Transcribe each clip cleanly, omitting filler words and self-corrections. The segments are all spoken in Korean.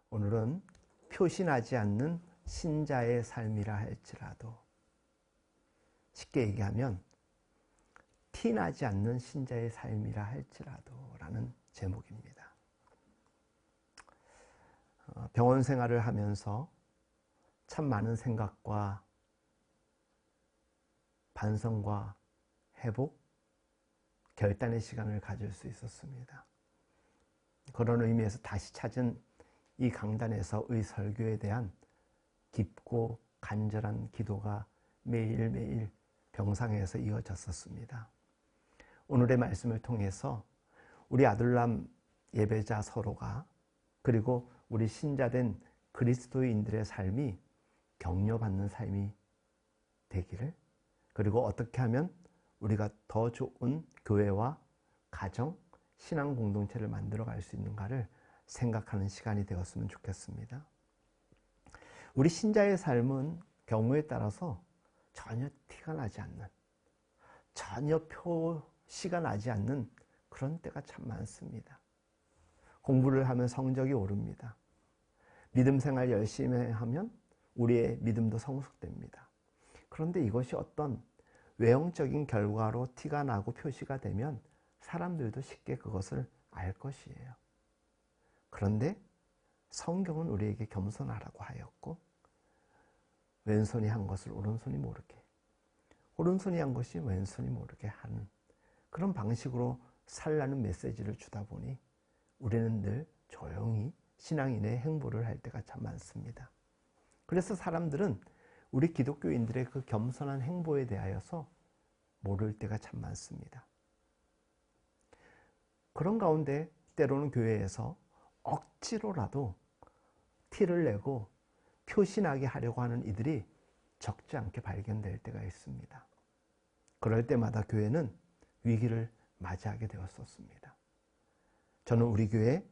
오늘은 표시나지 않는 신자의 삶이라 할지라도, 쉽게 얘기하면 티나지 않는 신자의 삶이라 할지라도 라는 제목입니다. 병원 생활을 하면서 참 많은 생각과 반성과 회복, 결단의 시간을 가질 수 있었습니다. 그런 의미에서 다시 찾은 이 강단에서의 설교에 대한 깊고 간절한 기도가 매일매일 병상에서 이어졌었습니다. 오늘의 말씀을 통해서 우리 아들람 예배자 서로가, 그리고 우리 신자된 그리스도인들의 삶이 격려받는 삶이 되기를, 그리고 어떻게 하면 우리가 더 좋은 교회와 가정, 신앙 공동체를 만들어갈 수 있는가를 생각하는 시간이 되었으면 좋겠습니다. 우리 신자의 삶은 경우에 따라서 전혀 티가 나지 않는, 전혀 표시가 나지 않는 그런 때가 참 많습니다. 공부를 하면 성적이 오릅니다. 믿음 생활 열심히 하면 우리의 믿음도 성숙됩니다. 그런데 이것이 어떤 외형적인 결과로 티가 나고 표시가 되면 사람들도 쉽게 그것을 알 것이에요. 그런데 성경은 우리에게 겸손하라고 하였고, 왼손이 한 것을 오른손이 모르게, 오른손이 한 것이 왼손이 모르게 하는 그런 방식으로 살라는 메시지를 주다 보니 우리는 늘 조용히 신앙인의 행보를 할 때가 참 많습니다. 그래서 사람들은 우리 기독교인들의 그 겸손한 행보에 대하여서 모를 때가 참 많습니다. 그런 가운데 때로는 교회에서 억지로라도 티를 내고 표시나게 하려고 하는 이들이 적지 않게 발견될 때가 있습니다. 그럴 때마다 교회는 위기를 맞이하게 되었었습니다. 저는 우리 교회,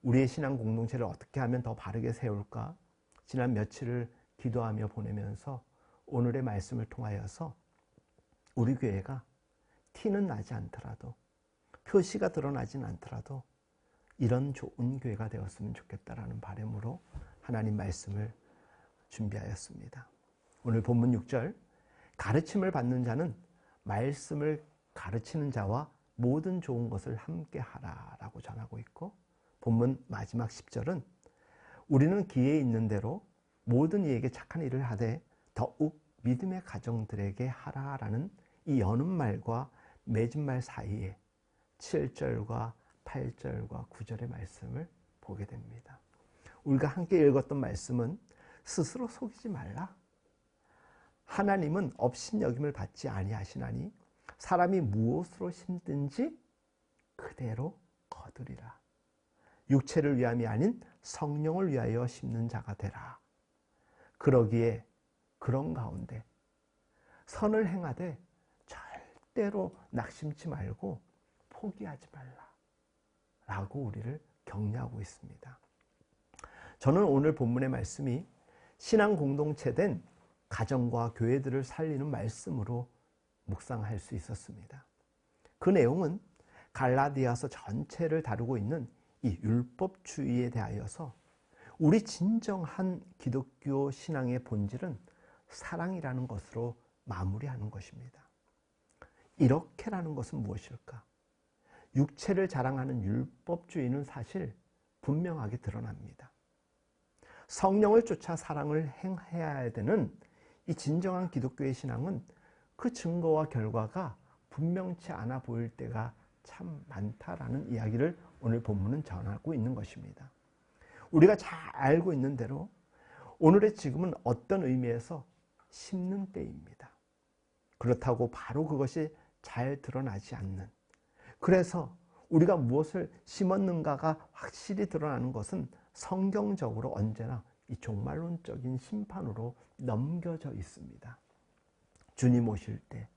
우리의 신앙 공동체를 어떻게 하면 더 바르게 세울까? 지난 며칠을 기도하며 보내면서 오늘의 말씀을 통하여서 우리 교회가 티는 나지 않더라도, 표시가 드러나진 않더라도 이런 좋은 교회가 되었으면 좋겠다라는 바람으로 하나님 말씀을 준비하였습니다. 오늘 본문 6절, 가르침을 받는 자는 말씀을 가르치는 자와 모든 좋은 것을 함께 하라 라고 전하고 있고, 본문 마지막 10절은 우리는 기회 있는 대로 모든 이에게 착한 일을 하되 더욱 믿음의 가정들에게 하라라는 이 여는 말과 맺은 말 사이에 7절과 8절과 9절의 말씀을 보게 됩니다. 우리가 함께 읽었던 말씀은 스스로 속이지 말라. 하나님은 업신여김을 받지 아니하시나니 사람이 무엇으로 심든지 그대로 거두리라. 육체를 위함이 아닌 성령을 위하여 심는 자가 되라. 그러기에 그런 가운데 선을 행하되 절대로 낙심치 말고 포기하지 말라 라고 우리를 격려하고 있습니다. 저는 오늘 본문의 말씀이 신앙 공동체된 가정과 교회들을 살리는 말씀으로 묵상할 수 있었습니다. 그 내용은 갈라디아서 전체를 다루고 있는 이 율법주의에 대하여서 우리 진정한 기독교 신앙의 본질은 사랑이라는 것으로 마무리하는 것입니다. 이렇게라는 것은 무엇일까? 육체를 자랑하는 율법주의는 사실 분명하게 드러납니다. 성령을 쫓아 사랑을 행해야 되는 이 진정한 기독교의 신앙은 그 증거와 결과가 분명치 않아 보일 때가 참 많다라는 이야기를 오늘 본문은 전하고 있는 것입니다. 우리가 잘 알고 있는 대로 오늘의 지금은 어떤 의미에서 심는 때입니다. 그렇다고 바로 그것이 잘 드러나지 않는, 그래서 우리가 무엇을 심었는가가 확실히 드러나는 것은 성경적으로 언제나 이 종말론적인 심판으로 넘겨져 있습니다. 주님 오실 때,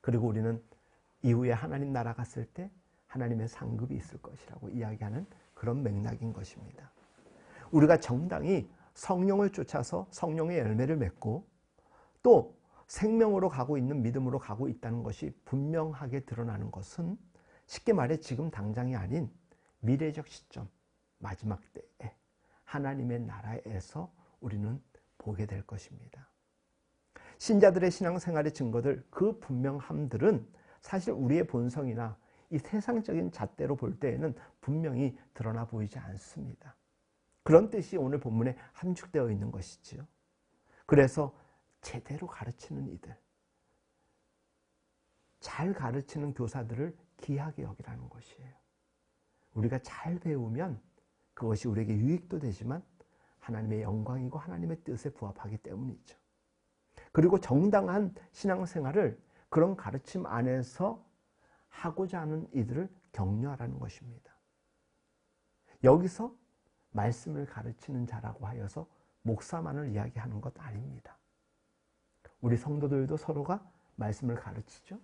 그리고 우리는 이후에 하나님 나라 갔을 때 하나님의 상급이 있을 것이라고 이야기하는 그런 맥락인 것입니다. 우리가 정당히 성령을 쫓아서 성령의 열매를 맺고 또 생명으로 가고 있는 믿음으로 가고 있다는 것이 분명하게 드러나는 것은 쉽게 말해 지금 당장이 아닌 미래적 시점, 마지막 때에 하나님의 나라에서 우리는 보게 될 것입니다. 신자들의 신앙생활의 증거들, 그 분명함들은 사실 우리의 본성이나 이 세상적인 잣대로 볼 때에는 분명히 드러나 보이지 않습니다. 그런 뜻이 오늘 본문에 함축되어 있는 것이지요. 그래서 제대로 가르치는 이들, 잘 가르치는 교사들을 귀하게 여기라는 것이에요. 우리가 잘 배우면 그것이 우리에게 유익도 되지만 하나님의 영광이고 하나님의 뜻에 부합하기 때문이죠. 그리고 정당한 신앙생활을 그런 가르침 안에서 하고자 하는 이들을 격려하라는 것입니다. 여기서 말씀을 가르치는 자라고 하여서 목사만을 이야기하는 것 아닙니다. 우리 성도들도 서로가 말씀을 가르치죠.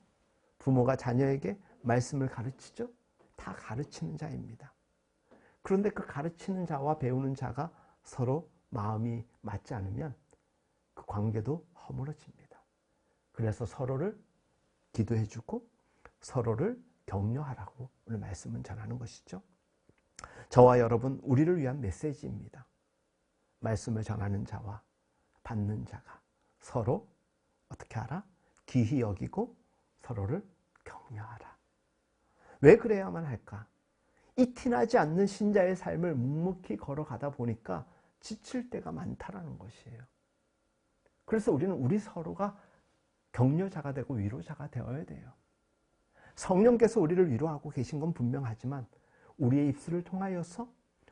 부모가 자녀에게 말씀을 가르치죠. 다 가르치는 자입니다. 그런데 그 가르치는 자와 배우는 자가 서로 마음이 맞지 않으면 그 관계도 허물어집니다. 그래서 서로를 기도해주고 서로를 격려하라고 오늘 말씀은 전하는 것이죠. 저와 여러분, 우리를 위한 메시지입니다. 말씀을 전하는 자와 받는 자가 서로 어떻게 하라? 귀히 여기고 서로를 격려하라. 왜 그래야만 할까? 이 티나지 않는 신자의 삶을 묵묵히 걸어가다 보니까 지칠 때가 많다라는 것이에요. 그래서 우리는 우리 서로가 격려자가 되고 위로자가 되어야 돼요. 성령께서 우리를 위로하고 계신 건 분명하지만 우리의 입술을 통하여서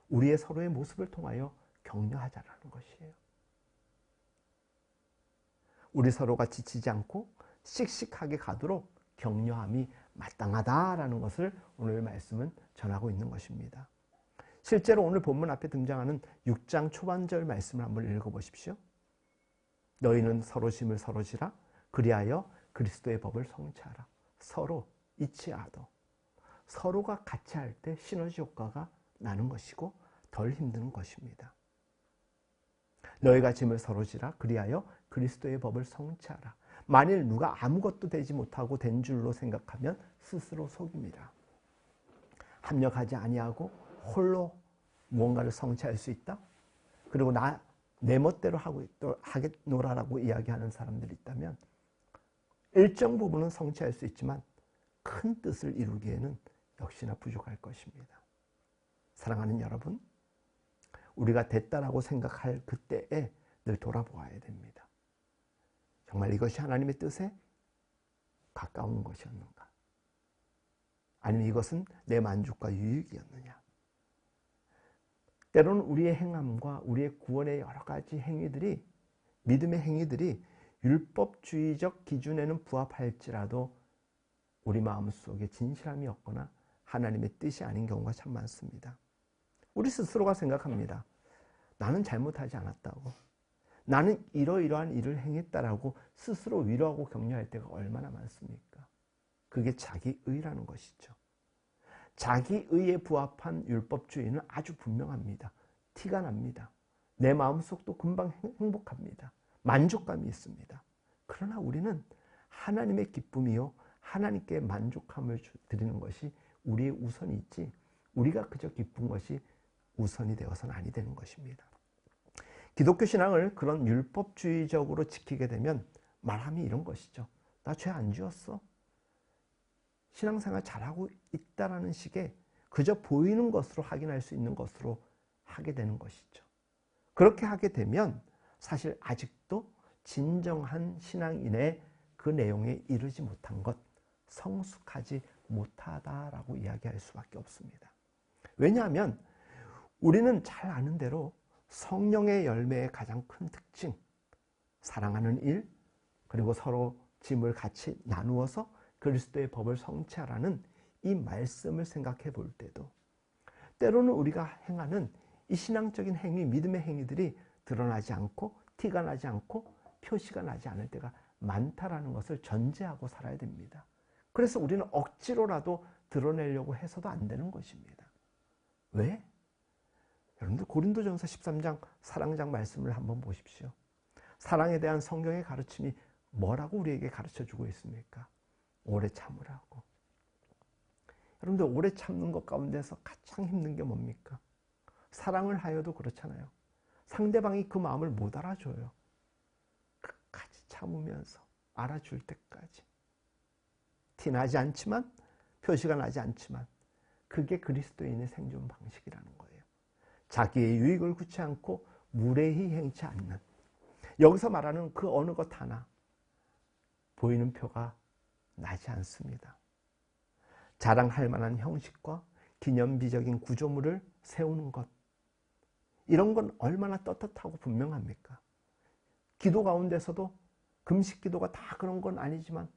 우리의 서로의 모습을 통하여 격려하자라는 것이에요. 우리 서로가 지치지 않고 씩씩하게 가도록 격려함이 마땅하다라는 것을 오늘 말씀은 전하고 있는 것입니다. 실제로 오늘 본문 앞에 등장하는 6장 초반절 말씀을 한번 읽어보십시오. 너희는 서로 짐을 서로 지라 그리하여 그리스도의 법을 성취하라. 서로 이치하도. 서로가 같이 할 때 시너지 효과가 나는 것이고 덜 힘든 것입니다. 너희가 짐을 서로 지라 그리하여 그리스도의 법을 성취하라. 만일 누가 아무것도 되지 못하고 된 줄로 생각하면 스스로 속입니다. 합력하지 아니하고 홀로 무언가를 성취할 수 있다? 그리고 내 멋대로 하겠노라라고 이야기하는 사람들이 있다면 일정 부분은 성취할 수 있지만 큰 뜻을 이루기에는 역시나 부족할 것입니다. 사랑하는 여러분, 우리가 됐다라고 생각할 그때에 늘 돌아보아야 됩니다. 정말 이것이 하나님의 뜻에 가까운 것이었는가? 아니면 이것은 내 만족과 유익이었느냐? 때로는 우리의 행함과 우리의 구원의 여러 가지 행위들이, 믿음의 행위들이 율법주의적 기준에는 부합할지라도 우리 마음속에 진실함이 없거나 하나님의 뜻이 아닌 경우가 참 많습니다. 우리 스스로가 생각합니다. 나는 잘못하지 않았다고. 나는 이러이러한 일을 행했다라고 스스로 위로하고 격려할 때가 얼마나 많습니까? 그게 자기의라는 것이죠. 자기의에 부합한 율법주의는 아주 분명합니다. 티가 납니다. 내 마음속도 금방 행복합니다. 만족감이 있습니다. 그러나 우리는 하나님의 기쁨이요 하나님께 만족함을 드리는 것이 우리의 우선이 있지 우리가 그저 기쁜 것이 우선이 되어서는 아니 되는 것입니다. 기독교 신앙을 그런 율법주의적으로 지키게 되면 말함이 이런 것이죠. 나 죄 안 지었어. 신앙생활 잘하고 있다라는 식의 그저 보이는 것으로 확인할 수 있는 것으로 하게 되는 것이죠. 그렇게 하게 되면 사실 아직도 진정한 신앙인의 그 내용에 이르지 못한 것, 성숙하지 못하다라고 이야기할 수밖에 없습니다. 왜냐하면 우리는 잘 아는 대로 성령의 열매의 가장 큰 특징, 사랑하는 일, 그리고 서로 짐을 같이 나누어서 그리스도의 법을 성취하라는 이 말씀을 생각해 볼 때도 때로는 우리가 행하는 이 신앙적인 행위, 믿음의 행위들이 드러나지 않고 티가 나지 않고 표시가 나지 않을 때가 많다라는 것을 전제하고 살아야 됩니다. 그래서 우리는 억지로라도 드러내려고 해서도 안 되는 것입니다. 왜? 여러분들 고린도전서 13장 사랑장 말씀을 한번 보십시오. 사랑에 대한 성경의 가르침이 뭐라고 우리에게 가르쳐주고 있습니까? 오래 참으라고. 여러분들 오래 참는 것 가운데서 가장 힘든 게 뭡니까? 사랑을 하여도 그렇잖아요. 상대방이 그 마음을 못 알아줘요. 끝까지 참으면서 알아줄 때까지. 티나지 않지만, 표시가 나지 않지만 그게 그리스도인의 생존 방식이라는 거예요. 자기의 유익을 구치 않고 무례히 행치 않는, 여기서 말하는 그 어느 것 하나 보이는 표가 나지 않습니다. 자랑할 만한 형식과 기념비적인 구조물을 세우는 것, 이런 건 얼마나 떳떳하고 분명합니까? 기도 가운데서도 금식 기도가 다 그런 건 아니지만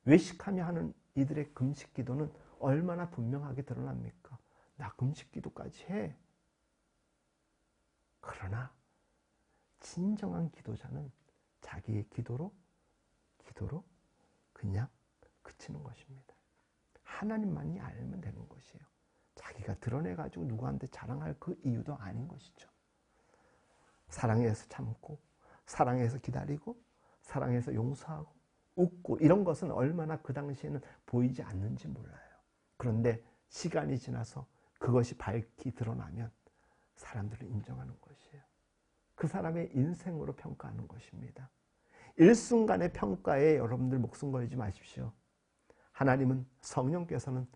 외식하며 하는 이들의 금식 기도는 얼마나 분명하게 드러납니까? 나 금식 기도까지 해. 그러나 진정한 기도자는 자기의 기도로 그냥 그치는 것입니다. 하나님만이 알면 되는 것이에요. 자기가 드러내가지고 누구한테 자랑할 그 이유도 아닌 것이죠. 사랑해서 참고, 사랑해서 기다리고, 사랑해서 용서하고, 웃고, 이런 것은 얼마나 그 당시에는 보이지 않는지 몰라요. 그런데 시간이 지나서 그것이 밝히 드러나면 사람들은 인정하는 것이에요. 그 사람의 인생으로 평가하는 것입니다. 일순간의 평가에 여러분들 목숨 걸지 마십시오. 하나님은, 성령께서는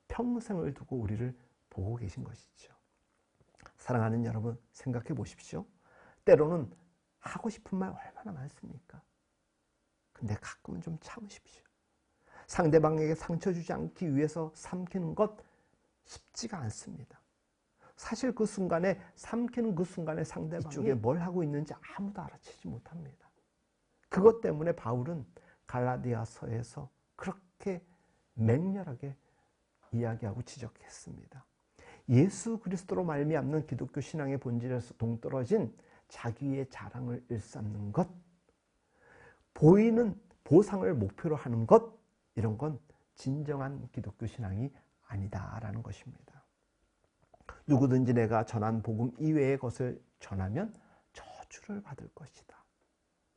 평생을 두고 우리를 보고 계신 것이죠. 사랑하는 여러분, 생각해 보십시오. 때로는 하고 싶은 말 얼마나 많습니까? 근데 가끔은 좀 참으십시오. 상대방에게 상처 주지 않기 위해서 삼키는 것 쉽지가 않습니다. 사실 그 순간에, 삼키는 그 순간에 상대방이 이쪽에 뭘 하고 있는지 아무도 알아채지 못합니다. 그것 때문에 바울은 갈라디아서에서 그렇게 맹렬하게 이야기하고 지적했습니다. 예수 그리스도로 말미암는 기독교 신앙의 본질에서 동떨어진 자기의 자랑을 일삼는 것, 보이는 보상을 목표로 하는 것, 이런 건 진정한 기독교 신앙이 아니다라는 것입니다. 누구든지 내가 전한 복음 이외의 것을 전하면 저주를 받을 것이다.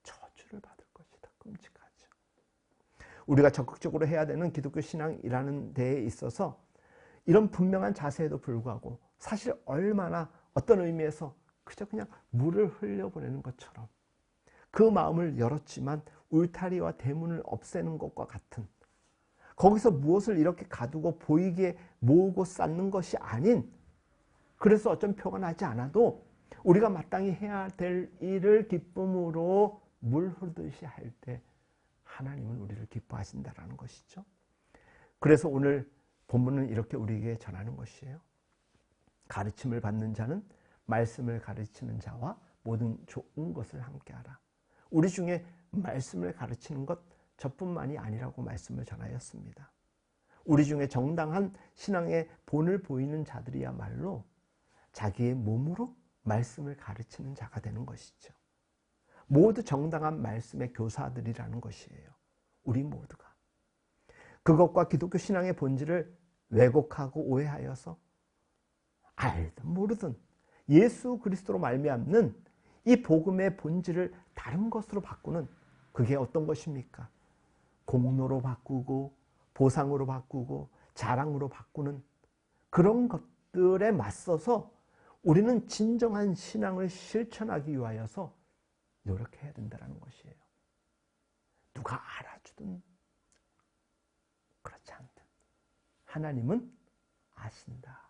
저주를 받을 것이다. 끔찍하죠. 우리가 적극적으로 해야 되는 기독교 신앙이라는 데에 있어서 이런 분명한 자세에도 불구하고 사실 얼마나 어떤 의미에서 그저 그냥 물을 흘려보내는 것처럼 그 마음을 열었지만 울타리와 대문을 없애는 것과 같은, 거기서 무엇을 이렇게 가두고 보이게 모으고 쌓는 것이 아닌, 그래서 어떤 표가 나지 않아도 우리가 마땅히 해야 될 일을 기쁨으로 물 흐르듯이 할 때 하나님은 우리를 기뻐하신다라는 것이죠. 그래서 오늘 본문은 이렇게 우리에게 전하는 것이에요. 가르침을 받는 자는 말씀을 가르치는 자와 모든 좋은 것을 함께하라. 우리 중에 말씀을 가르치는 것 저뿐만이 아니라고 말씀을 전하였습니다. 우리 중에 정당한 신앙의 본을 보이는 자들이야말로 자기의 몸으로 말씀을 가르치는 자가 되는 것이죠. 모두 정당한 말씀의 교사들이라는 것이에요. 우리 모두가. 그것과 기독교 신앙의 본질을 왜곡하고 오해하여서 알든 모르든 예수 그리스도로 말미암는 이 복음의 본질을 다른 것으로 바꾸는, 그게 어떤 것입니까? 공로로 바꾸고 보상으로 바꾸고 자랑으로 바꾸는 그런 것들에 맞서서 우리는 진정한 신앙을 실천하기 위하여서 노력해야 된다는 것이에요. 누가 알아주든 그렇지 않든 하나님은 아신다라는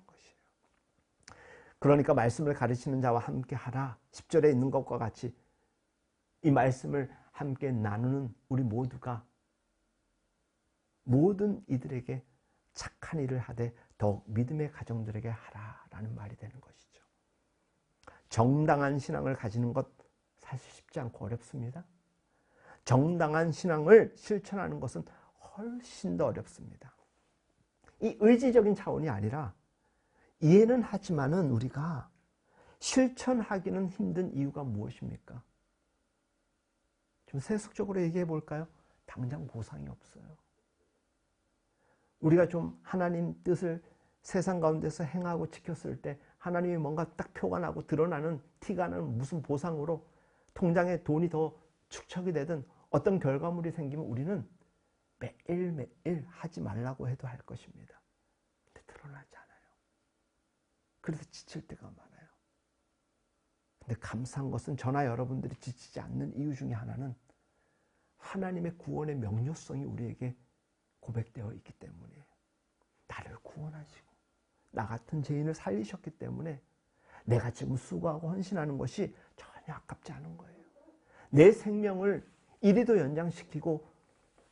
것이에요. 그러니까 말씀을 가르치는 자와 함께 하라. 10절에 있는 것과 같이 이 말씀을 함께 나누는 우리 모두가 모든 이들에게 착한 일을 하되 더욱 믿음의 가정들에게 하라라는 말이 되는 것이죠. 정당한 신앙을 가지는 것 사실 쉽지 않고 어렵습니다. 정당한 신앙을 실천하는 것은 훨씬 더 어렵습니다. 이 의지적인 차원이 아니라 이해는 하지만은 우리가 실천하기는 힘든 이유가 무엇입니까? 좀 세속적으로 얘기해 볼까요? 당장 보상이 없어요. 우리가 좀 하나님 뜻을 세상 가운데서 행하고 지켰을 때 하나님이 뭔가 딱 표가 나고 드러나는 티가 나는 무슨 보상으로 통장에 돈이 더 축적이 되든 어떤 결과물이 생기면 우리는 매일매일 하지 말라고 해도 할 것입니다. 근데 드러나지 않아요. 그래서 지칠 때가 많아요. 근데 감사한 것은 저나 여러분들이 지치지 않는 이유 중에 하나는 하나님의 구원의 명료성이 우리에게 고백되어 있기 때문이에요. 나를 구원하시고 나 같은 죄인을 살리셨기 때문에 내가 지금 수고하고 헌신하는 것이 전혀 아깝지 않은 거예요. 내 생명을 이리도 연장시키고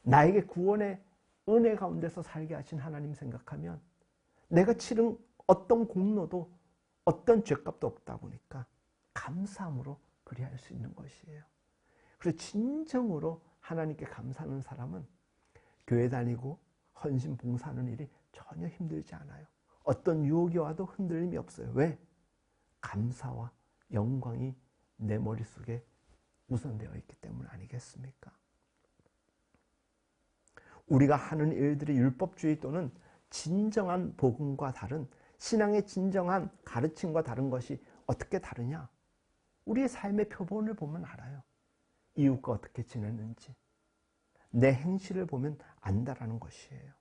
나에게 구원의 은혜 가운데서 살게 하신 하나님 생각하면 내가 치른 어떤 공로도 어떤 죄값도 없다 보니까 감사함으로 그리할 수 있는 것이에요. 그래서 진정으로 하나님께 감사하는 사람은 교회 다니고 헌신 봉사하는 일이 전혀 힘들지 않아요. 어떤 유혹이 와도 흔들림이 없어요. 왜? 감사와 영광이 내 머릿속에 우선되어 있기 때문 아니겠습니까? 우리가 하는 일들이 율법주의 또는 진정한 복음과 다른 신앙의 진정한 가르침과 다른 것이 어떻게 다르냐? 우리의 삶의 표본을 보면 알아요. 이웃과 어떻게 지내는지 내 행실을 보면 안다라는 것이에요.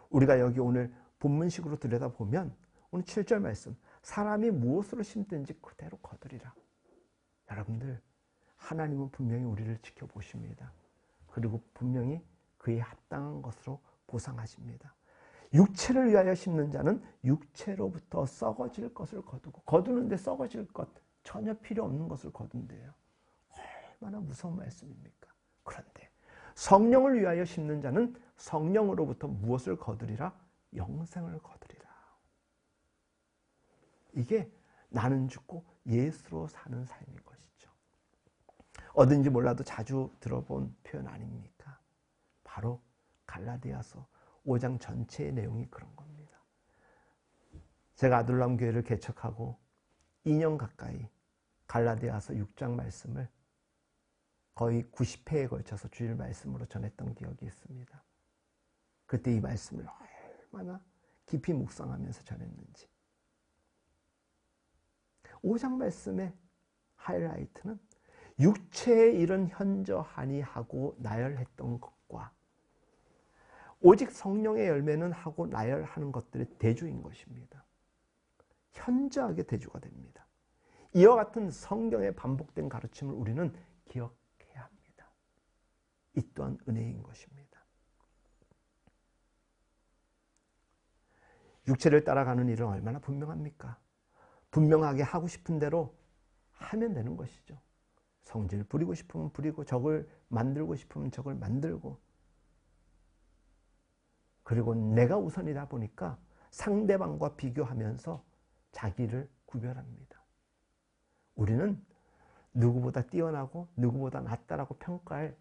우리가 여기 오늘 본문식으로 들여다보면 오늘 7절 말씀 사람이 무엇으로 심든지 그대로 거두리라. 여러분들 하나님은 분명히 우리를 지켜보십니다. 그리고 분명히 그에 합당한 것으로 보상하십니다. 육체를 위하여 심는 자는 육체로부터 썩어질 것을 거두고 거두는데 썩어질 것 전혀 필요 없는 것을 거둔대요. 얼마나 무서운 말씀입니까? 그런데 성령을 위하여 심는 자는 성령으로부터 무엇을 거두리라? 영생을 거두리라. 이게 나는 죽고 예수로 사는 삶인 것이죠. 어딘지 몰라도 자주 들어본 표현 아닙니까? 바로 갈라디아서 5장 전체의 내용이 그런 겁니다. 제가 아둘람 교회를 개척하고 2년 가까이 갈라디아서 6장 말씀을 거의 90회에 걸쳐서 주일 말씀으로 전했던 기억이 있습니다. 그때 이 말씀을 얼마나 깊이 묵상하면서 전했는지. 5장 말씀의 하이라이트는 육체의 일은 현저하니 하고 나열했던 것과 오직 성령의 열매는 하고 나열하는 것들의 대조인 것입니다. 현저하게 대조가 됩니다. 이와 같은 성경의 반복된 가르침을 우리는 기억해야 합니다. 이 또한 은혜인 것입니다. 육체를 따라가는 일은 얼마나 분명합니까? 분명하게 하고 싶은 대로 하면 되는 것이죠. 성질 부리고 싶으면 부리고 적을 만들고 싶으면 적을 만들고 그리고 내가 우선이다 보니까 상대방과 비교하면서 자기를 구별합니다. 우리는 누구보다 뛰어나고 누구보다 낫다라고 평가할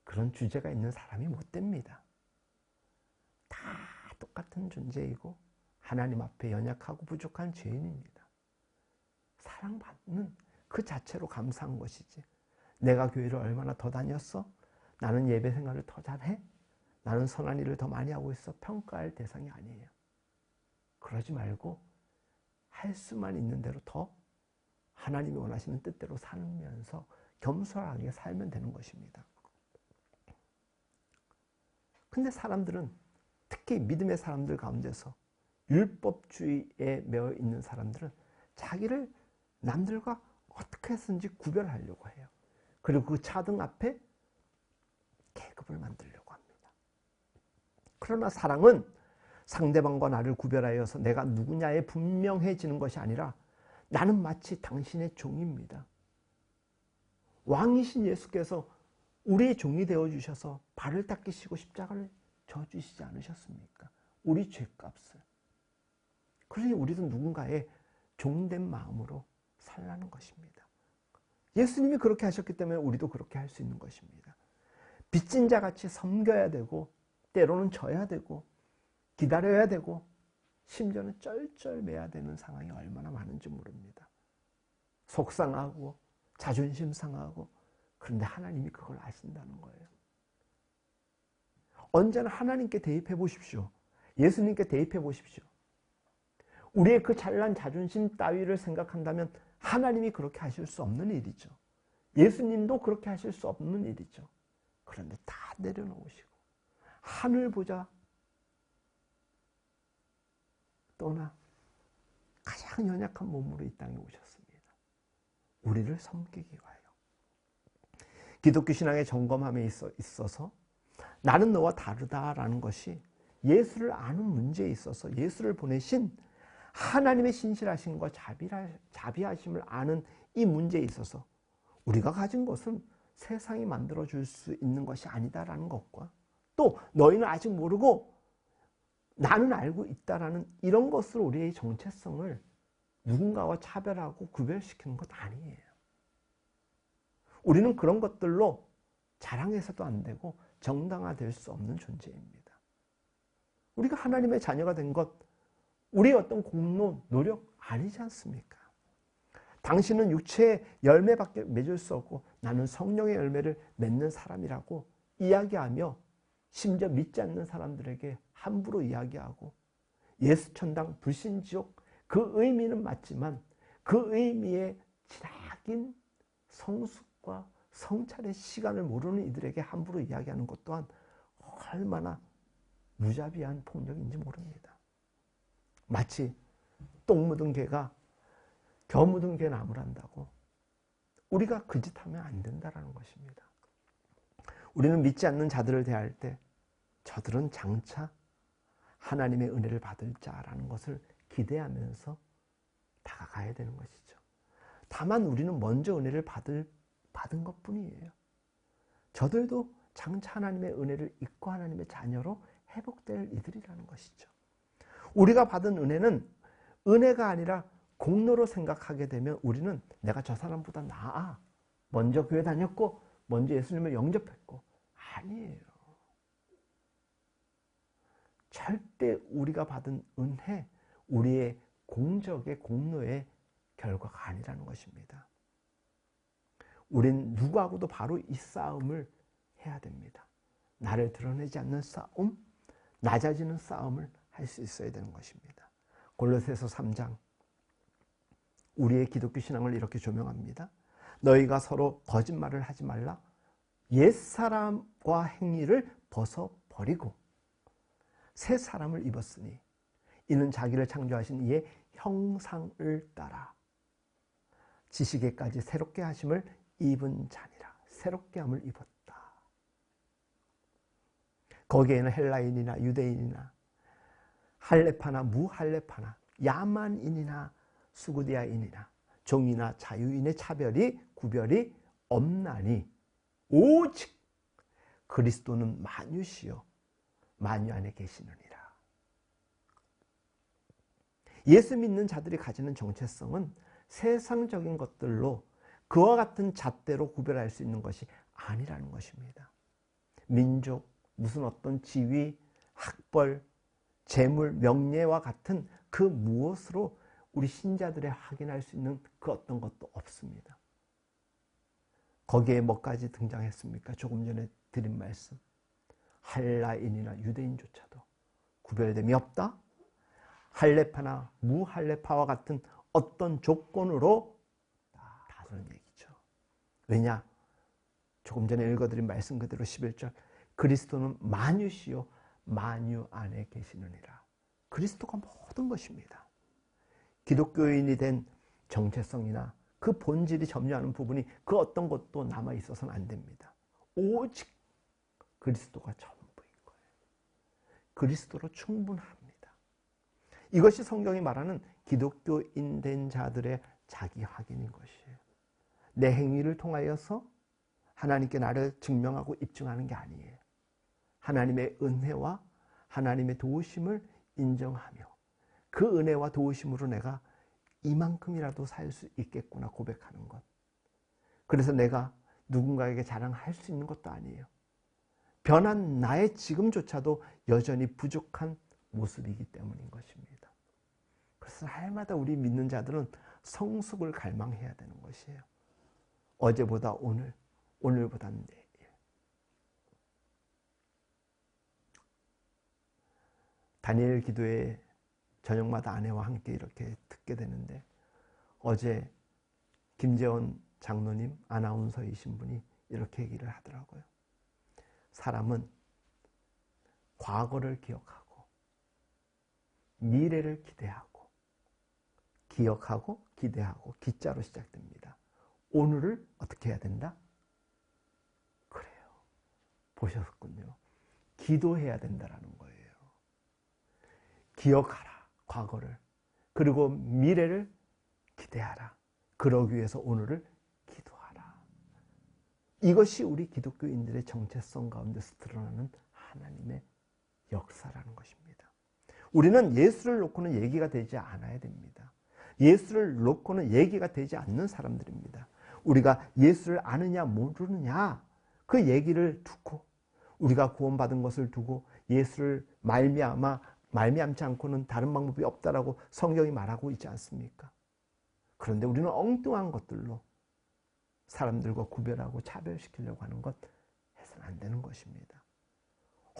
그런 주제가 있는 사람이 못 됩니다. 다 똑같은 존재이고 하나님 앞에 연약하고 부족한 죄인입니다. 사랑받는 그 자체로 감사한 것이지. 내가 교회를 얼마나 더 다녔어? 나는 예배 생활을 더 잘해? 나는 선한 일을 더 많이 하고 있어? 평가할 대상이 아니에요. 그러지 말고 할 수만 있는 대로 더 하나님이 원하시는 뜻대로 살면서 겸손하게 살면 되는 것입니다. 근데 사람들은 특히 믿음의 사람들 가운데서 율법주의에 매여 있는 사람들은 자기를 남들과 어떻게 해서든지 구별하려고 해요. 그리고 그 차등 앞에 계급을 만들려고 합니다. 그러나 사랑은 상대방과 나를 구별하여서 내가 누구냐에 분명해지는 것이 아니라 나는 마치 당신의 종입니다. 왕이신 예수께서 우리의 종이 되어주셔서 발을 닦이시고 십자가를 져주시지 않으셨습니까? 우리 죄값을. 그러니 우리도 누군가의 종된 마음으로 살라는 것입니다. 예수님이 그렇게 하셨기 때문에 우리도 그렇게 할 수 있는 것입니다. 빚진 자같이 섬겨야 되고 때로는 져야 되고 기다려야 되고 심지어는 쩔쩔매야 되는 상황이 얼마나 많은지 모릅니다. 속상하고 자존심 상하고 그런데 하나님이 그걸 아신다는 거예요. 언제나 하나님께 대입해 보십시오. 예수님께 대입해 보십시오. 우리의 그 잘난 자존심 따위를 생각한다면 하나님이 그렇게 하실 수 없는 일이죠. 예수님도 그렇게 하실 수 없는 일이죠. 그런데 다 내려놓으시고 하늘 보자 떠나 가장 연약한 몸으로 이 땅에 오셨습니다. 우리를 섬기기 위하여. 기독교 신앙의 점검함에 있어서 나는 너와 다르다라는 것이 예수를 아는 문제에 있어서 예수를 보내신 하나님의 신실하심과 자비하심을 아는 이 문제에 있어서 우리가 가진 것은 세상이 만들어줄 수 있는 것이 아니다라는 것과 또 너희는 아직 모르고 나는 알고 있다라는 이런 것으로 우리의 정체성을 누군가와 차별하고 구별시키는 것 아니에요. 우리는 그런 것들로 자랑해서도 안 되고 정당화될 수 없는 존재입니다. 우리가 하나님의 자녀가 된 것, 우리의 어떤 공로, 노력 아니지 않습니까? 당신은 육체의 열매밖에 맺을 수 없고 나는 성령의 열매를 맺는 사람이라고 이야기하며 심지어 믿지 않는 사람들에게 함부로 이야기하고 예수천당 불신지옥 그 의미는 맞지만 그 의미의 지나긴 성숙과 성찰의 시간을 모르는 이들에게 함부로 이야기하는 것 또한 얼마나 무자비한 폭력인지 모릅니다. 마치 똥 묻은 개가 겨 묻은 개 나무란다고 우리가 그 짓 하면 안 된다는 것입니다. 우리는 믿지 않는 자들을 대할 때 저들은 장차 하나님의 은혜를 받을 자라는 것을 기대하면서 다가가야 되는 것이죠. 다만 우리는 먼저 은혜를 받은 것뿐이에요. 저들도 장차 하나님의 은혜를 입고 하나님의 자녀로 회복될 이들이라는 것이죠. 우리가 받은 은혜는 은혜가 아니라 공로로 생각하게 되면 우리는 내가 저 사람보다 나아. 먼저 교회 다녔고 먼저 예수님을 영접했고 아니에요. 절대 우리가 받은 은혜, 우리의 공적의 공로의 결과가 아니라는 것입니다. 우린 누구하고도 바로 이 싸움을 해야 됩니다. 나를 드러내지 않는 싸움, 낮아지는 싸움을 할 수 있어야 되는 것입니다. 골로새서 3장 우리의 기독교 신앙을 이렇게 조명합니다. 너희가 서로 거짓말을 하지 말라. 옛사람과 행위를 벗어버리고 새 사람을 입었으니 이는 자기를 창조하신 이의 형상을 따라 지식에까지 새롭게 하심을 입은 자니라. 새롭게 함을 입었다. 거기에는 헬라인이나 유대인이나 할레파나 무할레파나 야만인이나 수구디아인이나 종이나 자유인의 구별이 없나니 오직 그리스도는 만유시요 만유 안에 계시느니라. 예수 믿는 자들이 가지는 정체성은 세상적인 것들로 그와 같은 잣대로 구별할 수 있는 것이 아니라는 것입니다. 민족, 무슨 어떤 지위, 학벌, 재물, 명예와 같은 그 무엇으로 우리 신자들의 확인할 수 있는 그 어떤 것도 없습니다. 거기에 뭐까지 등장했습니까? 조금 전에 드린 말씀. 할라인이나 유대인조차도 구별됨이 없다. 할레파나 무할레파와 같은 어떤 조건으로 다른 얘기죠. 왜냐? 조금 전에 읽어드린 말씀 그대로 11절 그리스도는 만유시요 만유 안에 계시느니라. 그리스도가 모든 것입니다. 기독교인이 된 정체성이나 그 본질이 점유하는 부분이 그 어떤 것도 남아 있어서는 안 됩니다. 오직 그리스도가 전부인 거예요. 그리스도로 충분합니다. 이것이 성경이 말하는 기독교인 된 자들의 자기 확인인 것이에요. 내 행위를 통하여서 하나님께 나를 증명하고 입증하는 게 아니에요. 하나님의 은혜와 하나님의 도우심을 인정하며 그 은혜와 도우심으로 내가 이만큼이라도 살 수 있겠구나 고백하는 것. 그래서 내가 누군가에게 자랑할 수 있는 것도 아니에요. 변한 나의 지금조차도 여전히 부족한 모습이기 때문인 것입니다. 그래서 날마다 우리 믿는 자들은 성숙을 갈망해야 되는 것이에요. 어제보다 오늘, 오늘보다 내일. 다니엘 기도에 저녁마다 아내와 함께 이렇게 듣게 되는데 어제 김재원 장로님 아나운서이신 분이 이렇게 얘기를 하더라고요. 사람은 과거를 기억하고 미래를 기대하고 기억하고 기대하고 기자로 시작됩니다. 오늘을 어떻게 해야 된다? 그래요. 보셨군요. 기도해야 된다는 거예요. 기억하라, 과거를. 그리고 미래를 기대하라. 그러기 위해서 오늘을 기도하라. 이것이 우리 기독교인들의 정체성 가운데서 드러나는 하나님의 역사라는 것입니다. 우리는 예수를 놓고는 얘기가 되지 않아야 됩니다. 예수를 놓고는 얘기가 되지 않는 사람들입니다. 우리가 예수를 아느냐 모르느냐 그 얘기를 두고 우리가 구원받은 것을 두고 예수를 말미암지 않고는 다른 방법이 없다라고 성경이 말하고 있지 않습니까? 그런데 우리는 엉뚱한 것들로 사람들과 구별하고 차별시키려고 하는 것 해서는 안 되는 것입니다.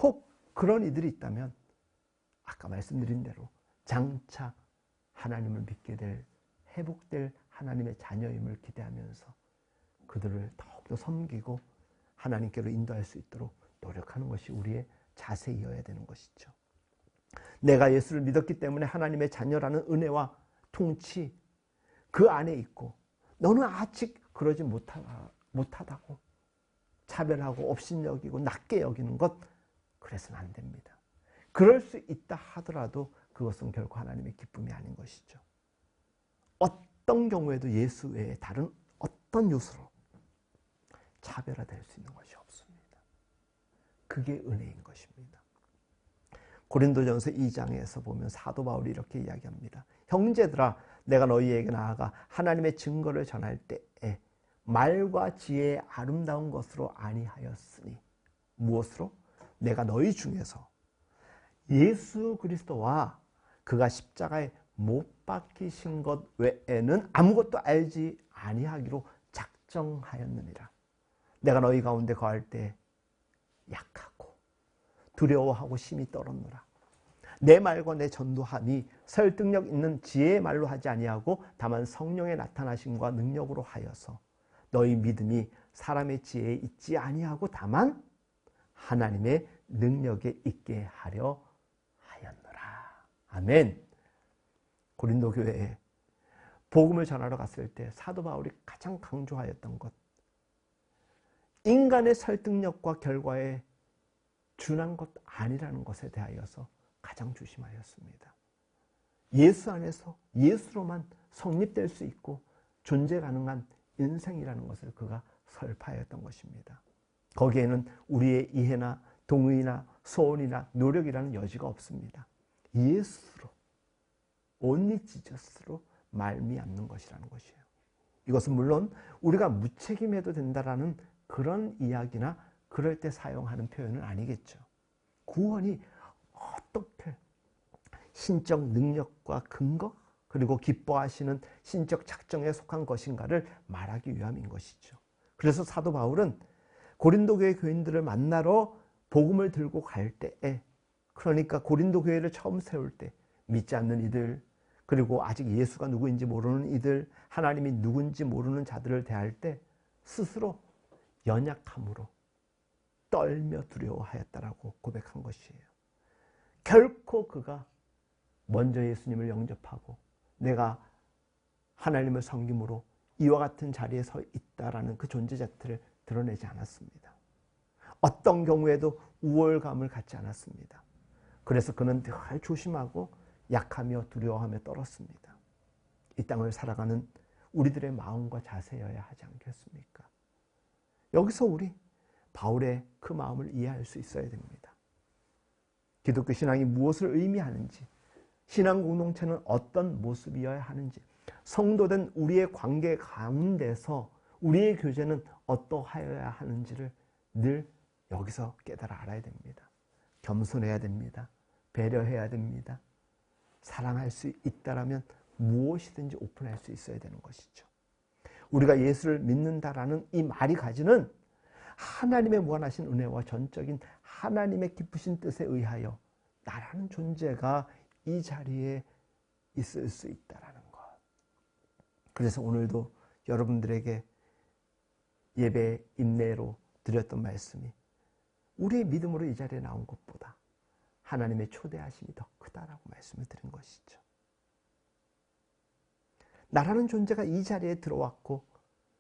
혹 그런 이들이 있다면 아까 말씀드린 대로 장차 하나님을 믿게 될 회복될 하나님의 자녀임을 기대하면서 그들을 더욱더 섬기고 하나님께로 인도할 수 있도록 노력하는 것이 우리의 자세이어야 되는 것이죠. 내가 예수를 믿었기 때문에 하나님의 자녀라는 은혜와 통치 그 안에 있고 너는 아직 그러지 못하다고 차별하고 업신여기고 낮게 여기는 것 그래서는 안 됩니다. 그럴 수 있다 하더라도 그것은 결코 하나님의 기쁨이 아닌 것이죠. 어떤 경우에도 예수 외에 다른 어떤 요소로 차별화될 수 있는 것이 없습니다. 그게 은혜인 것입니다. 고린도전서 2장에서 보면 사도 바울이 이렇게 이야기합니다. 형제들아 내가 너희에게 나아가 하나님의 증거를 전할 때에 말과 지혜의 아름다운 것으로 아니하였으니 무엇으로? 내가 너희 중에서 예수 그리스도와 그가 십자가에 못 박히신 것 외에는 아무것도 알지 아니하기로 작정하였느니라. 내가 너희 가운데 거할 때 약하고 두려워하고 심히 떨었노라. 내 말과 내 전도함이 설득력 있는 지혜의 말로 하지 아니하고 다만 성령의 나타나심과 능력으로 하여서 너희 믿음이 사람의 지혜에 있지 아니하고 다만 하나님의 능력에 있게 하려 하였노라. 아멘. 고린도 교회에 복음을 전하러 갔을 때 사도 바울이 가장 강조하였던 것, 인간의 설득력과 결과에 준한 것 아니라는 것에 대하여서 가장 조심하였습니다. 예수 안에서 예수로만 성립될 수 있고 존재 가능한 인생이라는 것을 그가 설파했던 것입니다. 거기에는 우리의 이해나 동의나 소원이나 노력이라는 여지가 없습니다. 예수로, only Jesus로 말미암는 것이라는 것이에요. 이것은 물론 우리가 무책임해도 된다라는 그런 이야기나 그럴 때 사용하는 표현은 아니겠죠. 구원이 어떻게 신적 능력과 근거 그리고 기뻐하시는 신적 작정에 속한 것인가를 말하기 위함인 것이죠. 그래서 사도 바울은 고린도 교회 교인들을 만나러 복음을 들고 갈 때에, 그러니까 고린도 교회를 처음 세울 때 믿지 않는 이들, 그리고 아직 예수가 누구인지 모르는 이들, 하나님이 누군지 모르는 자들을 대할 때 스스로 연약함으로 떨며 두려워하였다라고 고백한 것이에요. 결코 그가 먼저 예수님을 영접하고 내가 하나님을 섬김으로 이와 같은 자리에 서 있다라는 그 존재 자체를 드러내지 않았습니다. 어떤 경우에도 우월감을 갖지 않았습니다. 그래서 그는 늘 조심하고 약하며 두려워하며 떨었습니다. 이 땅을 살아가는 우리들의 마음과 자세여야 하지 않겠습니까? 여기서 우리 바울의 그 마음을 이해할 수 있어야 됩니다. 기독교 신앙이 무엇을 의미하는지, 신앙 공동체는 어떤 모습이어야 하는지, 성도된 우리의 관계 가운데서 우리의 교제는 어떠하여야 하는지를 늘 여기서 깨달아 알아야 됩니다. 겸손해야 됩니다. 배려해야 됩니다. 사랑할 수 있다라면 무엇이든지 오픈할 수 있어야 되는 것이죠. 우리가 예수를 믿는다라는 이 말이 가지는 하나님의 무한하신 은혜와 전적인 하나님의 기쁘신 뜻에 의하여 나라는 존재가 이 자리에 있을 수 있다라는 것. 그래서 오늘도 여러분들에게 예배 인내로 드렸던 말씀이 우리의 믿음으로 이 자리에 나온 것보다 하나님의 초대하심이 더 크다라고 말씀을 드린 것이죠. 나라는 존재가 이 자리에 들어왔고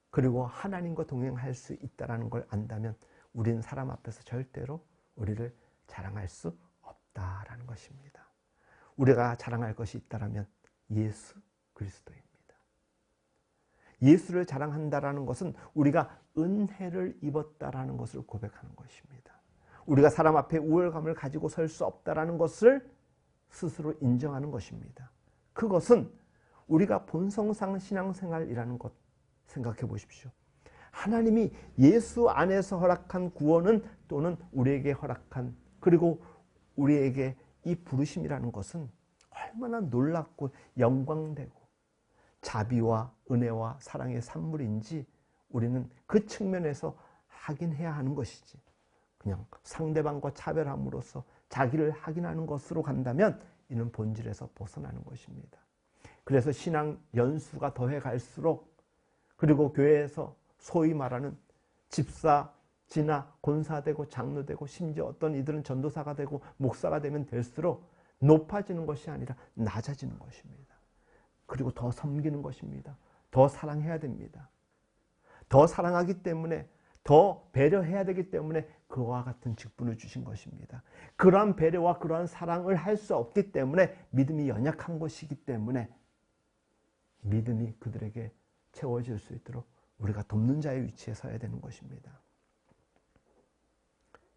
그리고 하나님과 동행할 수 있다는 걸 안다면 우리는 사람 앞에서 절대로 우리를 자랑할 수 없다라는 것입니다. 우리가 자랑할 것이 있다면 예수 그리스도입니다. 예수를 자랑한다라는 것은 우리가 은혜를 입었다라는 것을 고백하는 것입니다. 우리가 사람 앞에 우월감을 가지고 설 수 없다라는 것을 스스로 인정하는 것입니다. 그것은 우리가 본성상 신앙생활이라는 것 생각해 보십시오. 하나님이 예수 안에서 허락한 구원은 또는 우리에게 허락한 그리고 우리에게 이 부르심이라는 것은 얼마나 놀랍고 영광되고 자비와 은혜와 사랑의 산물인지 우리는 그 측면에서 확인해야 하는 것이지 그냥 상대방과 차별함으로써 자기를 확인하는 것으로 간다면 이는 본질에서 벗어나는 것입니다. 그래서 신앙 연수가 더해 갈수록 그리고 교회에서 소위 말하는 집사, 지나, 권사되고 장로되고 심지어 어떤 이들은 전도사가 되고 목사가 되면 될수록 높아지는 것이 아니라 낮아지는 것입니다. 그리고 더 섬기는 것입니다. 더 사랑해야 됩니다. 더 사랑하기 때문에 더 배려해야 되기 때문에 그와 같은 직분을 주신 것입니다. 그러한 배려와 그러한 사랑을 할 수 없기 때문에 믿음이 연약한 것이기 때문에 믿음이 그들에게 채워질 수 있도록 우리가 돕는 자의 위치에 서야 되는 것입니다.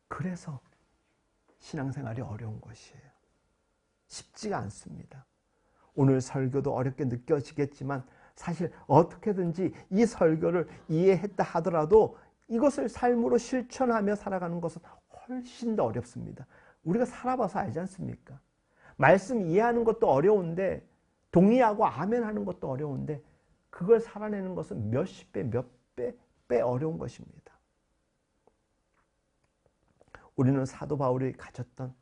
그래서 신앙생활이 어려운 것이에요. 쉽지가 않습니다. 오늘 설교도 어렵게 느껴지겠지만 사실 어떻게든지 이 설교를 이해했다 하더라도 이것을 삶으로 실천하며 살아가는 것은 훨씬 더 어렵습니다. 우리가 살아봐서 알지 않습니까? 말씀 이해하는 것도 어려운데 동의하고 아멘하는 것도 어려운데 그걸 살아내는 것은 몇십 배, 몇 배 어려운 것입니다. 우리는 사도 바울이 가졌던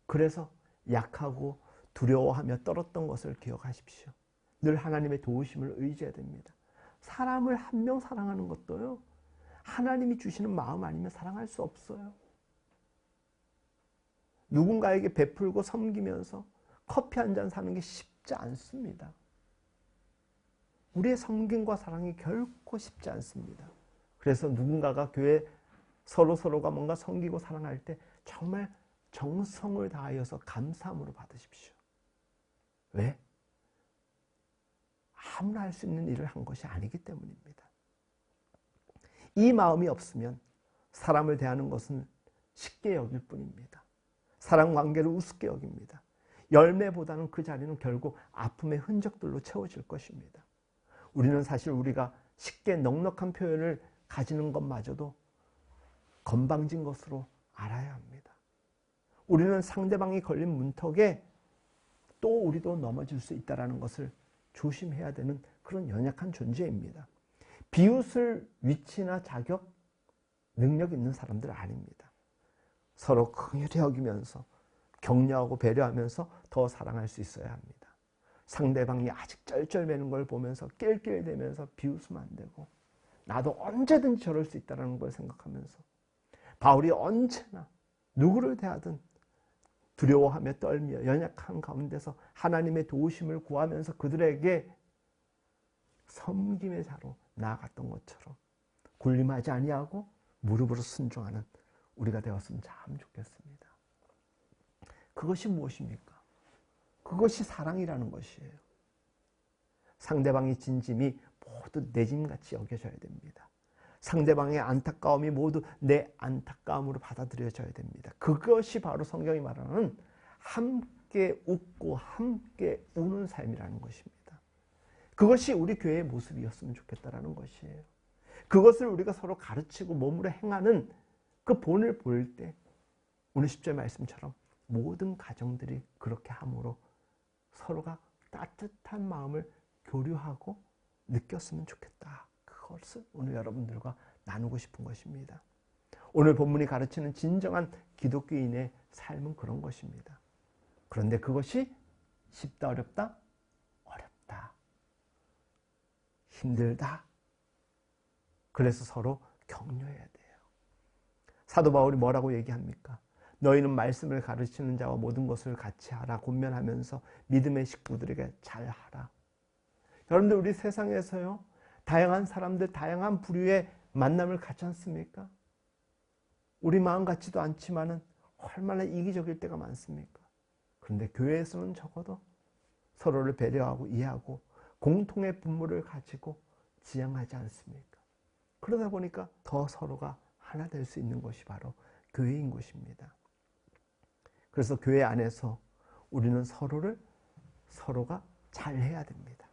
그래서 약하고 두려워하며 떨었던 것을 기억하십시오. 늘 하나님의 도우심을 의지해야 됩니다. 사람을 한 명 사랑하는 것도요. 하나님이 주시는 마음 아니면 사랑할 수 없어요. 누군가에게 베풀고 섬기면서 커피 한 잔 사는 게 쉽지 않습니다. 우리의 섬김과 사랑이 결코 쉽지 않습니다. 그래서 누군가가 교회 서로가 뭔가 섬기고 사랑할 때 정말 정성을 다하여서 감사함으로 받으십시오. 왜? 아무나 할 수 있는 일을 한 것이 아니기 때문입니다. 이 마음이 없으면 사람을 대하는 것은 쉽게 여길 뿐입니다. 사람 관계를 우습게 여깁니다. 열매보다는 그 자리는 결국 아픔의 흔적들로 채워질 것입니다. 우리는 사실 우리가 쉽게 넉넉한 표현을 가지는 것마저도 건방진 것으로 알아야 합니다. 우리는 상대방이 걸린 문턱에 또 우리도 넘어질 수 있다는 것을 조심해야 되는 그런 연약한 존재입니다. 비웃을 위치나 자격, 능력 있는 사람들 아닙니다. 서로 긍휼히 여기면서 격려하고 배려하면서 더 사랑할 수 있어야 합니다. 상대방이 아직 쩔쩔매는 걸 보면서 낄낄대면서 비웃으면 안 되고 나도 언제든지 저럴 수 있다는 걸 생각하면서 바울이 언제나 누구를 대하든 두려워하며 떨며 연약한 가운데서 하나님의 도우심을 구하면서 그들에게 섬김의 자로 나아갔던 것처럼 군림하지 아니하고 무릎으로 순종하는 우리가 되었으면 참 좋겠습니다. 그것이 무엇입니까? 그것이 사랑이라는 것이에요. 상대방의 진짐이 모두 내 짐같이 여겨져야 됩니다. 상대방의 안타까움이 모두 내 안타까움으로 받아들여져야 됩니다. 그것이 바로 성경이 말하는 함께 웃고 함께 우는 삶이라는 것입니다. 그것이 우리 교회의 모습이었으면 좋겠다는 것이에요. 그것을 우리가 서로 가르치고 몸으로 행하는 그 본을 볼 때 오늘 10절 말씀처럼 모든 가정들이 그렇게 함으로 서로가 따뜻한 마음을 교류하고 느꼈으면 좋겠다. 그것을 오늘 여러분들과 나누고 싶은 것입니다. 오늘 본문이 가르치는 진정한 기독교인의 삶은 그런 것입니다. 그런데 그것이 쉽다 어렵다? 어렵다. 힘들다. 그래서 서로 격려해야 돼요. 사도 바울이 뭐라고 얘기합니까? 너희는 말씀을 가르치는 자와 모든 것을 같이 하라. 권면하면서 믿음의 식구들에게 잘하라. 여러분들 우리 세상에서요, 다양한 사람들, 다양한 부류의 만남을 갖지 않습니까? 우리 마음 같지도 않지만은 얼마나 이기적일 때가 많습니까? 그런데 교회에서는 적어도 서로를 배려하고 이해하고 공통의 분모를 가지고 지향하지 않습니까? 그러다 보니까 더 서로가 하나 될 수 있는 것이 바로 교회인 것입니다. 그래서 교회 안에서 우리는 서로가 잘해야 됩니다.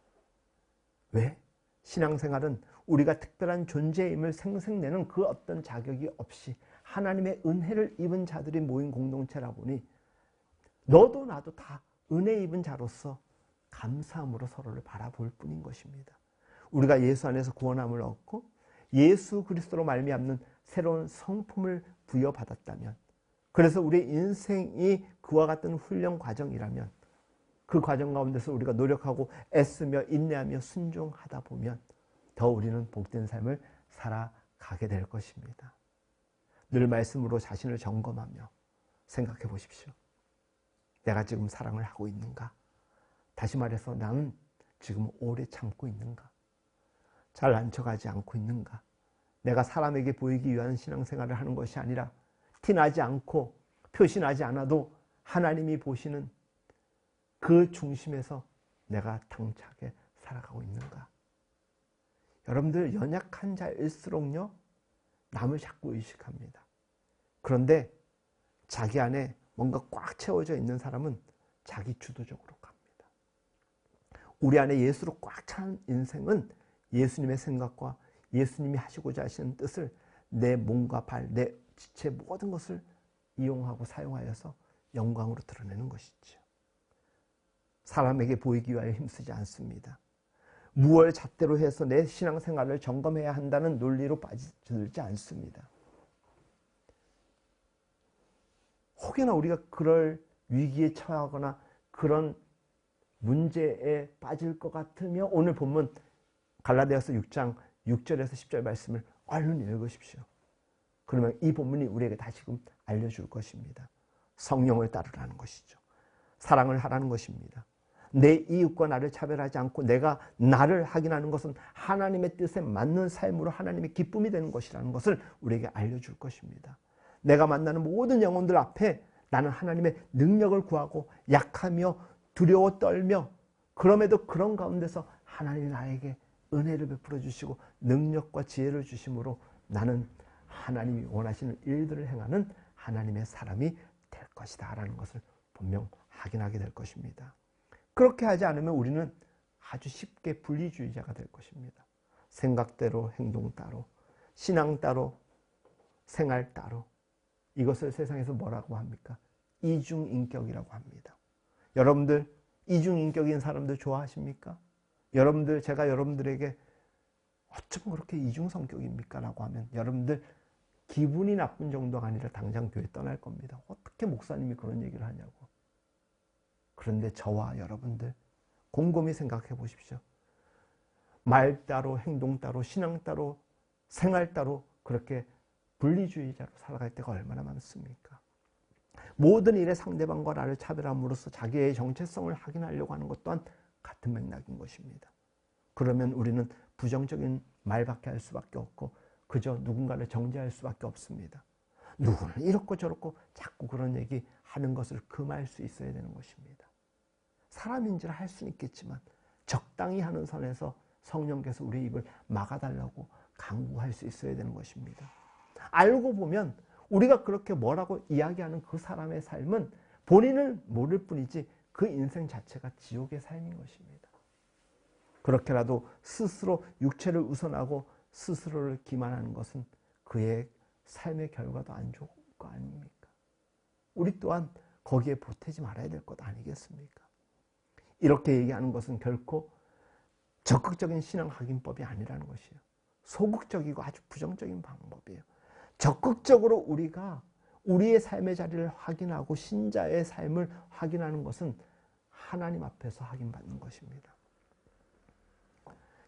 왜? 신앙생활은 우리가 특별한 존재임을 생색내는 그 어떤 자격이 없이 하나님의 은혜를 입은 자들이 모인 공동체라 보니 너도 나도 다 은혜 입은 자로서 감사함으로 서로를 바라볼 뿐인 것입니다. 우리가 예수 안에서 구원함을 얻고 예수 그리스도로 말미암는 새로운 성품을 부여받았다면, 그래서 우리의 인생이 그와 같은 훈련 과정이라면 그 과정 가운데서 우리가 노력하고 애쓰며 인내하며 순종하다 보면 더 우리는 복된 삶을 살아가게 될 것입니다. 늘 말씀으로 자신을 점검하며 생각해 보십시오. 내가 지금 사랑을 하고 있는가? 다시 말해서 나는 지금 오래 참고 있는가? 잘 안쳐가지 않고 있는가? 내가 사람에게 보이기 위한 신앙생활을 하는 것이 아니라 티나지 않고 표시나지 않아도 하나님이 보시는 그 중심에서 내가 당차게 살아가고 있는가? 여러분들 연약한 자일수록요, 남을 자꾸 의식합니다. 그런데 자기 안에 뭔가 꽉 채워져 있는 사람은 자기 주도적으로 갑니다. 우리 안에 예수로 꽉 찬 인생은 예수님의 생각과 예수님이 하시고자 하시는 뜻을 내 몸과 발, 내 지체 모든 것을 이용하고 사용하여서 영광으로 드러내는 것이죠. 사람에게 보이기 위하여 힘쓰지 않습니다. 무얼 잣대로 해서 내 신앙생활을 점검해야 한다는 논리로 빠지지 않습니다. 혹여나 우리가 그럴 위기에 처하거나 그런 문제에 빠질 것 같으며 오늘 본문 갈라디아서 6장 6절에서 10절 말씀을 얼른 읽으십시오. 그러면 이 본문이 우리에게 다시금 알려줄 것입니다. 성령을 따르라는 것이죠. 사랑을 하라는 것입니다. 내 이웃과 나를 차별하지 않고 내가 나를 확인하는 것은 하나님의 뜻에 맞는 삶으로 하나님의 기쁨이 되는 것이라는 것을 우리에게 알려줄 것입니다. 내가 만나는 모든 영혼들 앞에 나는 하나님의 능력을 구하고 약하며 두려워 떨며 그럼에도 그런 가운데서 하나님이 나에게 은혜를 베풀어 주시고 능력과 지혜를 주심으로 나는 하나님이 원하시는 일들을 행하는 하나님의 사람이 될 것이다 라는 것을 분명 확인하게 될 것입니다. 그렇게 하지 않으면 우리는 아주 쉽게 분리주의자가 될 것입니다. 생각대로 행동 따로, 신앙 따로, 생활 따로. 이것을 세상에서 뭐라고 합니까? 이중인격이라고 합니다. 여러분들 이중인격인 사람들 좋아하십니까? 여러분들, 제가 여러분들에게 어쩜 그렇게 이중성격입니까? 라고 하면 여러분들 기분이 나쁜 정도가 아니라 당장 교회 떠날 겁니다. 어떻게 목사님이 그런 얘기를 하냐고. 그런데 저와 여러분들 곰곰이 생각해 보십시오. 말 따로 행동 따로 신앙 따로 생활 따로 그렇게 분리주의자로 살아갈 때가 얼마나 많습니까? 모든 일에 상대방과 나를 차별함으로써 자기의 정체성을 확인하려고 하는 것 또한 같은 맥락인 것입니다. 그러면 우리는 부정적인 말밖에 할 수밖에 없고 그저 누군가를 정죄할 수밖에 없습니다. 누구는 이렇고 저렇고 자꾸 그런 얘기 하는 것을 금할 수 있어야 되는 것입니다. 사람인지라 할 수는 있겠지만 적당히 하는 선에서 성령께서 우리의 입을 막아달라고 강구할 수 있어야 되는 것입니다. 알고 보면 우리가 그렇게 뭐라고 이야기하는 그 사람의 삶은 본인을 모를 뿐이지 그 인생 자체가 지옥의 삶인 것입니다. 그렇게라도 스스로 육체를 우선하고 스스로를 기만하는 것은 그의 삶의 결과도 안 좋을 거 아닙니까? 우리 또한 거기에 보태지 말아야 될 것 아니겠습니까? 이렇게 얘기하는 것은 결코 적극적인 신앙 확인법이 아니라는 것이에요. 소극적이고 아주 부정적인 방법이에요. 적극적으로 우리가 우리의 삶의 자리를 확인하고 신자의 삶을 확인하는 것은 하나님 앞에서 확인받는 것입니다.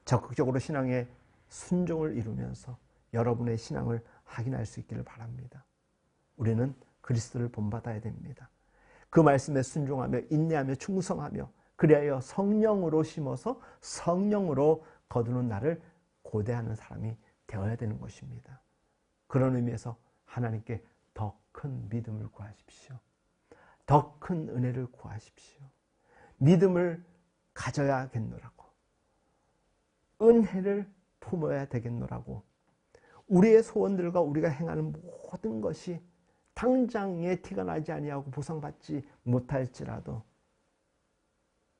적극적으로 신앙의 순종을 이루면서 여러분의 신앙을 확인할 수 있기를 바랍니다. 우리는 그리스도를 본받아야 됩니다. 그 말씀에 순종하며 인내하며 충성하며 그리하여 성령으로 심어서 성령으로 거두는 날을 고대하는 사람이 되어야 되는 것입니다. 그런 의미에서 하나님께 더 큰 믿음을 구하십시오. 더 큰 은혜를 구하십시오. 믿음을 가져야겠노라고, 은혜를 품어야 되겠노라고, 우리의 소원들과 우리가 행하는 모든 것이 당장에 티가 나지 아니하고 보상받지 못할지라도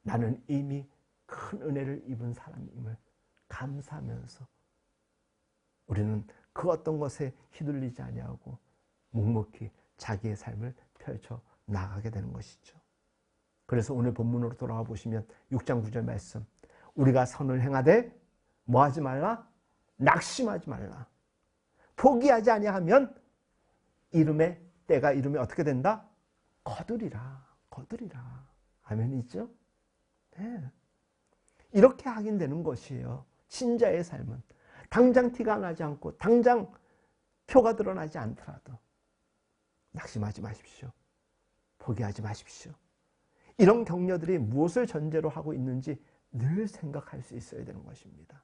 나는 이미 큰 은혜를 입은 사람임을 감사하면서 우리는 그 어떤 것에 휘둘리지 아니하고 묵묵히 자기의 삶을 펼쳐 나가게 되는 것이죠. 그래서 오늘 본문으로 돌아와 보시면 6장 9절 말씀, 우리가 선을 행하되 뭐하지 말라? 낙심하지 말라. 포기하지 아니하면 이름에 때가 이름에 어떻게 된다? 거두리라. 거두리라. 아멘이죠? 네. 이렇게 하긴 되는 것이에요. 신자의 삶은 당장 티가 나지 않고 당장 표가 드러나지 않더라도 낙심하지 마십시오. 포기하지 마십시오. 이런 격려들이 무엇을 전제로 하고 있는지 늘 생각할 수 있어야 되는 것입니다.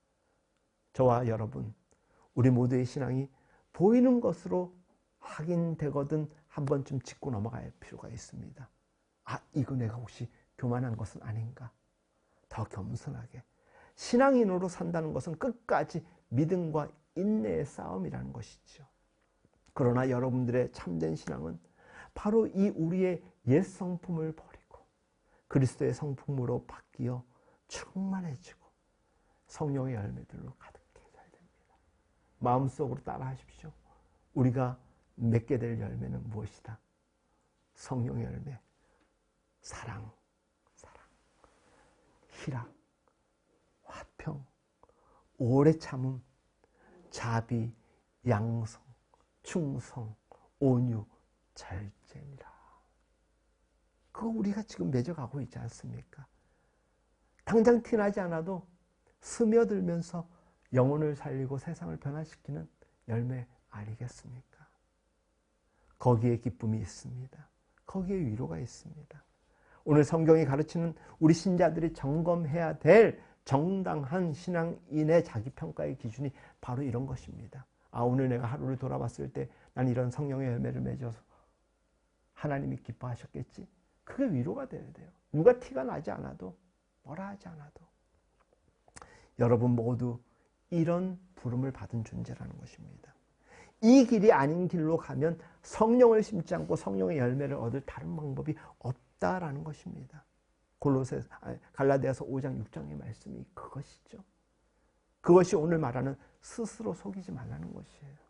저와 여러분, 우리 모두의 신앙이 보이는 것으로 확인되거든 한 번쯤 짚고 넘어갈 필요가 있습니다. 아, 이거 내가 혹시 교만한 것은 아닌가? 더 겸손하게. 신앙인으로 산다는 것은 끝까지 믿음과 인내의 싸움이라는 것이죠. 그러나 여러분들의 참된 신앙은 바로 이 우리의 옛 성품을 버리고 그리스도의 성품으로 바뀌어 충만해지고 성령의 열매들로 가득해져야 됩니다. 마음속으로 따라하십시오. 우리가 맺게 될 열매는 무엇이다? 성령의 열매. 사랑, 희락, 화평, 오래 참음, 자비, 양성, 충성, 온유, 절제니라. 그거 우리가 지금 맺어가고 있지 않습니까? 당장 티나지 않아도 스며들면서 영혼을 살리고 세상을 변화시키는 열매 아니겠습니까? 거기에 기쁨이 있습니다. 거기에 위로가 있습니다. 오늘 성경이 가르치는 우리 신자들이 점검해야 될 정당한 신앙인의 자기평가의 기준이 바로 이런 것입니다. 아, 오늘 내가 하루를 돌아봤을 때 난 이런 성령의 열매를 맺어서 하나님이 기뻐하셨겠지. 그게 위로가 돼야 돼요. 누가 티가 나지 않아도, 뭐라 하지 않아도. 여러분 모두 이런 부름을 받은 존재라는 것입니다. 이 길이 아닌 길로 가면 성령을 심지 않고 성령의 열매를 얻을 다른 방법이 없다라는 것입니다. 갈라디아서 5장 6장의 말씀이 그것이죠. 그것이 오늘 말하는 스스로 속이지 말라는 것이에요.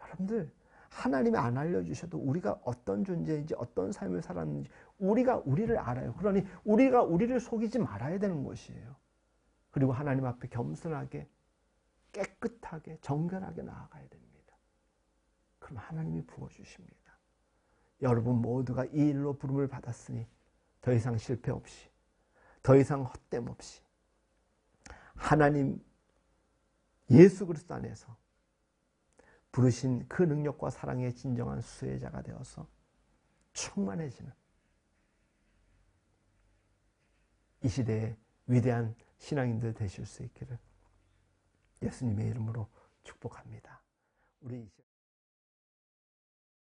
여러분들, 하나님이 안 알려주셔도 우리가 어떤 존재인지 어떤 삶을 살았는지 우리가 우리를 알아요. 그러니 우리가 우리를 속이지 말아야 되는 것이에요. 그리고 하나님 앞에 겸손하게 깨끗하게 정결하게 나아가야 됩니다. 그럼 하나님이 부어주십니다. 여러분 모두가 이 일로 부름을 받았으니 더 이상 실패 없이, 더 이상 헛됨 없이 하나님 예수 그리스도 안에서 부르신 그 능력과 사랑의 진정한 수혜자가 되어서 충만해지는 이 시대의 위대한 신앙인들 되실 수 있기를 예수님의 이름으로 축복합니다. 우리